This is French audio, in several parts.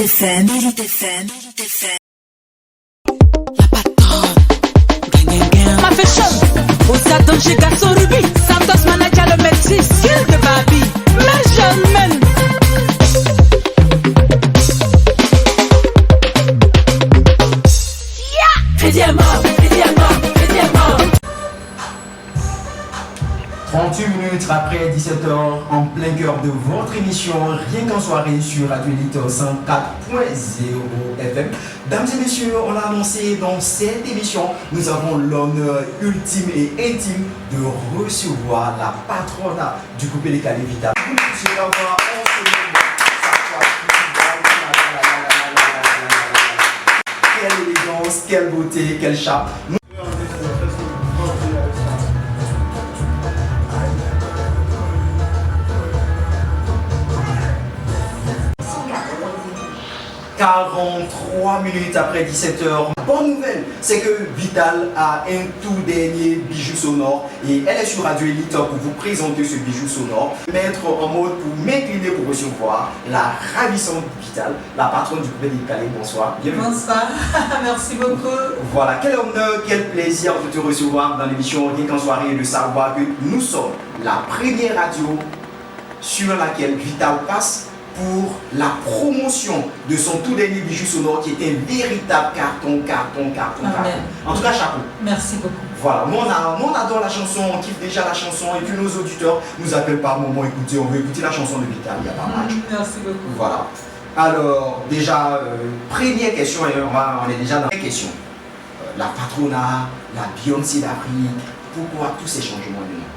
FM, Mérite FM, Mérite FM. La patronne, ma fashion, au Satan chez Garçon Ruby, Santos manager le métier, skill de Babi, measurement. Évidemment. 38 minutes après 17h, en plein cœur de votre émission, rien qu'en soirée sur Radio Elite 104.0 FM. Dames et messieurs, on l'a annoncé dans cette émission, nous avons l'honneur ultime et intime de recevoir la patronne du coupé décalé Vital. Quelle élégance, quelle beauté, quelle chape. 43 minutes après 17h. Bonne nouvelle, c'est que Vital a un tout dernier bijou sonore et elle est sur Radio Elite pour vous présenter ce bijou sonore. Mettre en mode pour m'incliner pour recevoir la ravissante Vital, la patronne du coupé décalé. Bonsoir. Bienvenue. Bonsoir, merci beaucoup. Voilà, quel honneur, quel plaisir de te recevoir dans l'émission Rien qu'en soirée et de savoir que nous sommes la première radio sur laquelle Vital passe pour la promotion de son tout dernier bijou sonore qui est un véritable carton. En tout cas, chapeau. Merci beaucoup. Voilà, nous on adore la chanson, on kiffe déjà la chanson et puis nos auditeurs nous appellent par moment, écoutez, on veut écouter la chanson de Vital, il n'y a pas match. Merci beaucoup. Voilà. Alors, déjà, première question, et on est déjà dans la question. La patronat, la Beyoncé d'Afrique, pourquoi tous ces changements de nom?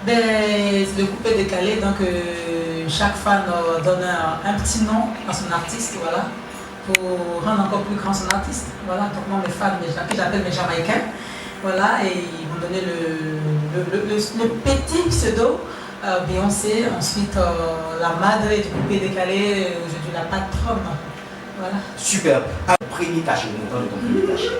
Le coupé décalé, donc chaque fan donne un petit nom à son artiste, voilà, pour rendre encore plus grand son artiste. Voilà, donc moi mes fans, que j'appelle mes Jamaïcains, voilà, et ils m'ont donné le petit pseudo Beyoncé, ensuite la madre du coupé décalé, aujourd'hui la patronne, voilà. Super. Premier cachet, montant de ton premier cachet.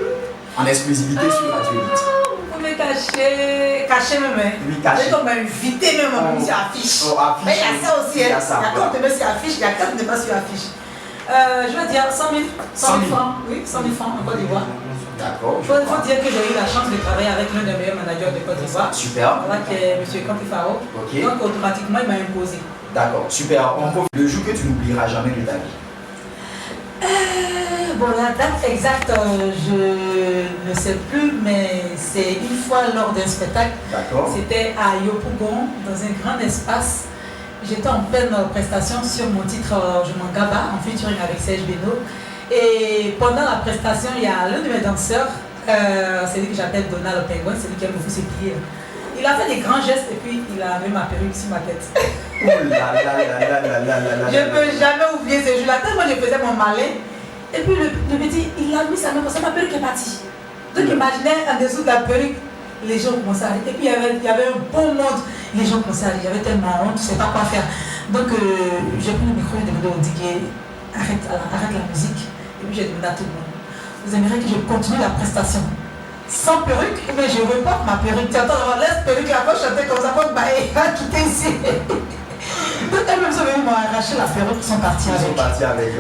En exclusivité sur Radio Elite. Vous me cachez même. Oui, caché. On m'a invité même sur affiche. Oh, affiche. Mais il y a ça aussi. Il y a ça. Il y a quand on te met sur affiche, il y a quand on ne met pas sur affiche. Je veux dire 100 000 francs. Oui, 100 000 francs en Côte d'Ivoire. D'accord. Il faut dire que j'ai eu la chance de travailler avec l'un des meilleurs managers de Côte d'Ivoire. Super. Voilà, qui est M. Kantifaro. Ok. Donc automatiquement, il m'a imposé. D'accord, super. On profite. Le jour que tu n'oublieras jamais de ta vie. Bon, la date exacte, je ne sais plus, mais c'est une fois lors d'un spectacle. D'accord. C'était à Yopougon, dans un grand espace. J'étais en pleine prestation sur mon titre Je m'en gaba, en featuring avec Serge Beno. Et pendant la prestation, il y a l'un de mes danseurs, c'est lui que j'appelle Donald le Pingouin, c'est lui qui aime beaucoup se plier. Il a fait des grands gestes et puis il a mis ma perruque sur ma tête. Oh là là là là là là là. Je ne peux jamais oublier ce jour-là. Tellement je faisais mon malin. Et puis le petit, il a mis sa main parce que ma perruque est partie. Donc imaginez en dessous de la perruque, les gens commençaient à rire. Et puis il y avait un bon monde. Les gens commençaient à rire. Il y avait tellement honte, je ne sais pas quoi faire. Donc j'ai pris le micro et demandé au DJ, arrête la musique. Et puis j'ai demandé à tout le monde, vous aimeriez que je continue la prestation sans perruque, mais je reporte ma perruque. Tu attends, laisse perruque là, je chantais comme ça, faut quitter ici. Donc elles-mêmes sont venues m'arracher la perruque, ils sont partis avec.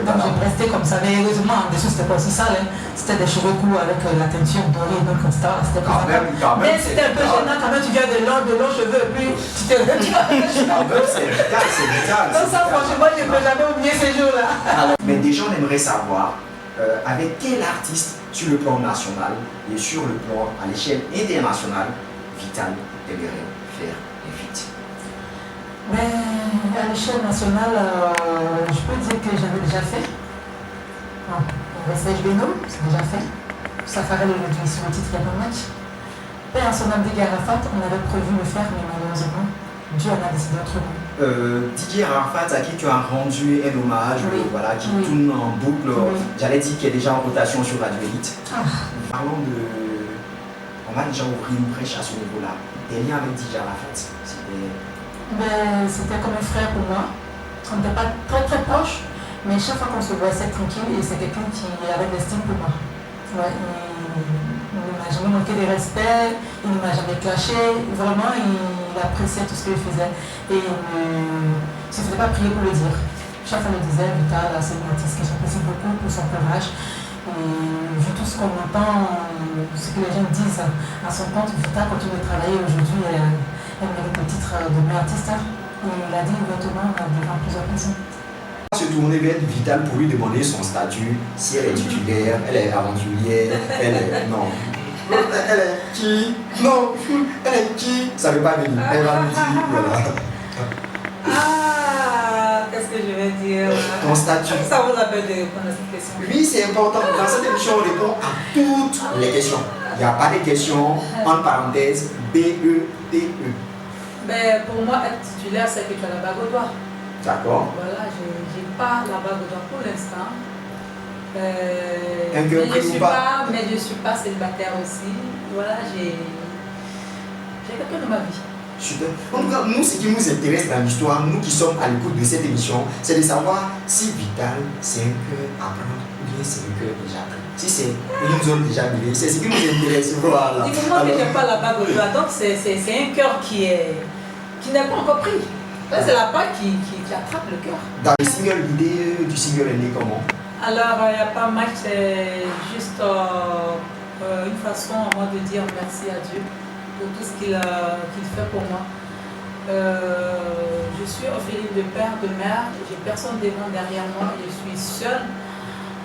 Donc j'ai resté comme ça, mais heureusement en dessous c'était pas aussi sale, hein. C'était des cheveux courts avec la teinture dorée, donc c'était pas ça. Mais c'était un peu gênant quand même, tu viens de longs cheveux et puis tu te c'est vital. Donc ça franchement je ne peux jamais oublier ces jours-là. Mais déjà on aimerait savoir avec quel artiste sur le plan national et sur le plan à l'échelle internationale Vital aimerait faire un feat. Mais à l'échelle nationale, je peux dire que j'avais déjà fait. Serge Beno, c'est déjà fait. Safarel aujourd'hui sur le titre il y a pas match. Et en son âme Didier Arafat, on avait prévu le faire, mais malheureusement, Dieu en a décidé autrement. Didier Arafat à qui tu as rendu un hommage, oui. Voilà, qui Oui. tourne en boucle, Oui. j'allais dire qu'il est déjà en rotation sur Radio Elite. Parlons de... On va déjà ouvrir une brèche à ce niveau-là. Des liens avec Didier Arafat, c'était comme un frère pour moi. On n'était pas très proches, mais chaque fois qu'on se voit, c'est tranquille et c'est quelqu'un qui avait de l'estime pour moi. Ouais, il ne m'a jamais manqué de respect, il ne m'a jamais clashé. Vraiment, il appréciait tout ce que je faisais et il ne se faisait pas prier pour le dire. chaque fois le disait, Vital, c'est une artiste que j'apprécie beaucoup pour son courage. Vu tout ce qu'on entend, ce que les gens disent à son compte, Vital continue de travailler aujourd'hui, elle mérite le titre de meilleure artiste. Et il a dit ouvertement devant plusieurs personnes. Se tourner vers Vital pour lui demander son statut, si elle est titulaire, elle est aventurière, elle est... Non. Elle est qui? Non, elle est qui? Ça ne veut pas venir. Elle va me dire, voilà. Ah, qu'est-ce que je vais dire? Ton statut. Ça vous appelle de répondre à cette question? Oui, c'est important. Dans cette émission, on répond à toutes les questions. Il n'y a pas de questions, entre parenthèses, B-E-T-E. Ben, pour moi, être titulaire, c'est que tu as la bague au doigt. D'accord. Voilà, je n'ai pas la bague au doigt pour l'instant. Un cœur pris ou pas? Mais je ne suis pas célibataire aussi. Voilà, j'ai quelqu'un dans ma vie. Super. En tout cas, nous, ce qui nous intéresse dans l'histoire, nous qui sommes à l'écoute de cette émission, c'est de savoir si Vital, c'est un cœur à prendre ou bien c'est un cœur déjà pris. Si c'est une zone déjà brûlée, c'est ce qui nous intéresse. Voilà. Dis-moi que je n'ai pas la bague au doigt, donc c'est un cœur qui n'est pas encore pris. Là, c'est la bague qui attrape le cœur. Dans le single, l'idée du single est née comment? Alors, il n'y a pas match, c'est juste une façon à moi de dire merci à Dieu pour tout ce qu'il fait pour moi. Je suis orpheline de père, de mère, j'ai personne devant derrière moi, je suis seule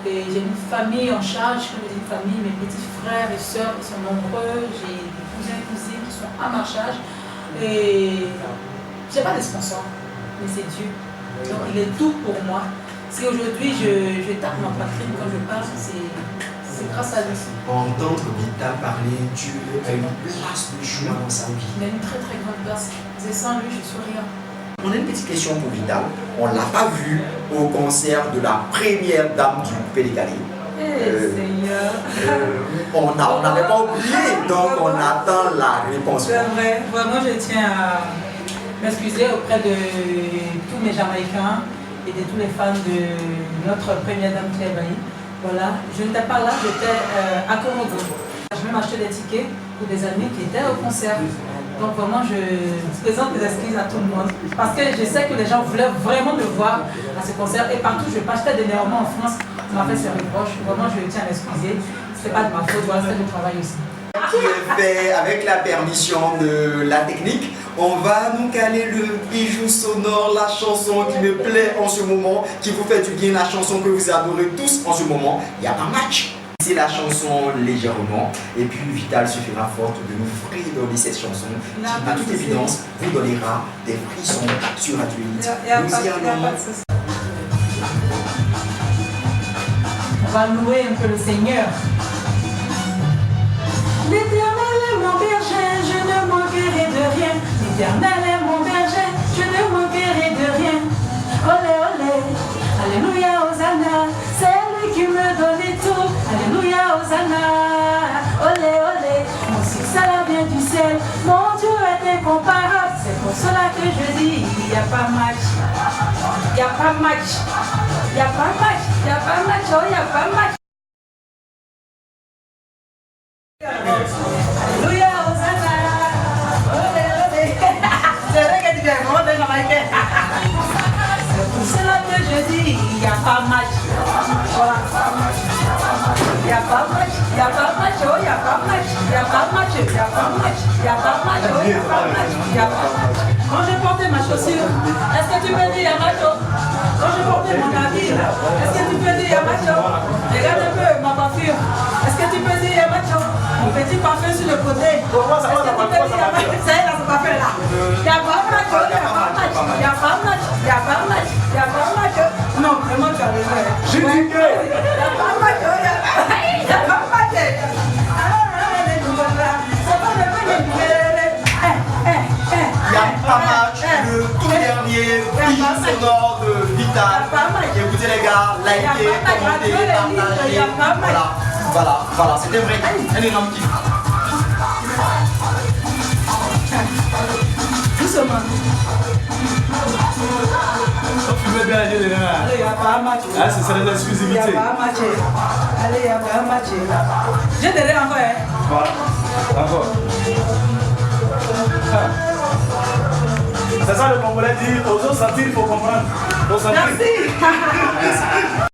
et j'ai une famille en charge, comme je dis une famille, mes petits frères et sœurs ils sont nombreux, j'ai des cousins et cousines qui sont à ma charge et j'ai pas de sponsor, mais c'est Dieu. Donc il est tout pour moi. Si aujourd'hui je tape ma poitrine quand je parle, c'est grâce à lui. Entendre Vital parler, Dieu a une place de choix dans sa vie. Il a une très très grande place. C'est sans lui, je suis rien. On a une petite question pour Vital. On ne l'a pas vu au concert de la première dame du coupé décalé. Seigneur. On n'avait pas oublié, donc on attend la réponse. C'est vrai. Vraiment, je tiens à m'excuser auprès de tous mes Jamaïcains et de tous les fans de notre première dame Claire Bailly. Voilà, je n'étais pas là, j'étais à Corogo. J'ai même acheté des tickets pour des amis qui étaient au concert. Donc vraiment, je présente mes excuses à tout le monde. Parce que je sais que les gens voulaient vraiment me voir à ce concert. Et partout, je partais dernièrement en France, on m'a fait ce reproche. Vraiment, je tiens à m'excuser. Ce n'est pas de ma faute, voilà, c'est le travail aussi. Qui est fait avec la permission de la technique. On va nous caler le bijou sonore, la chanson qui me plaît en ce moment, qui vous fait du bien, la chanson que vous adorez tous en ce moment. Il n'y a pas match. C'est la chanson légèrement et puis Vital se fera forte de nous fredonner cette chanson qui, à toute évidence, vous donnera des frissons sur Actualité. Nous y allons. On va louer un peu le Seigneur. L'Éternel est mon berger, je ne manquerai de rien. L'Éternel est mon berger, je ne manquerai de rien. Olé, olé, alléluia, Hosanna, c'est lui qui me donne tout. Alléluia, Hosanna, olé, olé, mon succès là vient du ciel. Mon Dieu est incomparable, c'est pour cela que je dis, il n'y a pas match. Il n'y a pas match. Il n'y a pas match. Il n'y a pas match. Oh, il n'y a pas match. Alléluia, Hosanna. Olé, olé. C'est vrai que tu es vraiment déjà marqué. C'est pour cela que je dis, il n'y a pas match. Voilà. Il n'y a pas match. Il n'y a pas match. Oh, il n'y a pas match. Il n'y a pas match. Il n'y a pas match. Il n'y a pas match. Oh, il n'y a pas match. Il n'y a pas match. Quand j'ai porté ma chaussure, est-ce que tu peux dire il y a match? Quand j'ai porté mon habit, est-ce que tu peux dire il y a match? Regarde un peu ma coiffure. Est-ce que tu peux dire il y a match? Mon petit parfum sur le côté. Est-ce que tu peux dire il y a match? Ça y est, là, ce parfum-là. Il n'y a pas match. Il n'y a pas match. Il n'y a pas match. Il n'y a pas match. Il n'y a pas match. Non, vraiment, tu as raison. Je dis que... Il n'y a pas match. Il n'y a pas match. C'est pas le bon. Il n'y a pas match, le tout dernier bijou sonore de Vital. Écoutez les gars, likez, commentez, partagez. Voilà, c'était vrai. Un énorme kiff. Doucement. Tu veux bien aller dedans. Allez, il n'y a pas un match. Ah, c'est ça l'exclusivité. Il n'y a pas un match. Allez, il n'y a pas un match. J'ai donné encore, hein. Voilà. D'accord. C'est ça le Congolais dit, aux autres sentir, il faut comprendre. Faut sentir. Merci.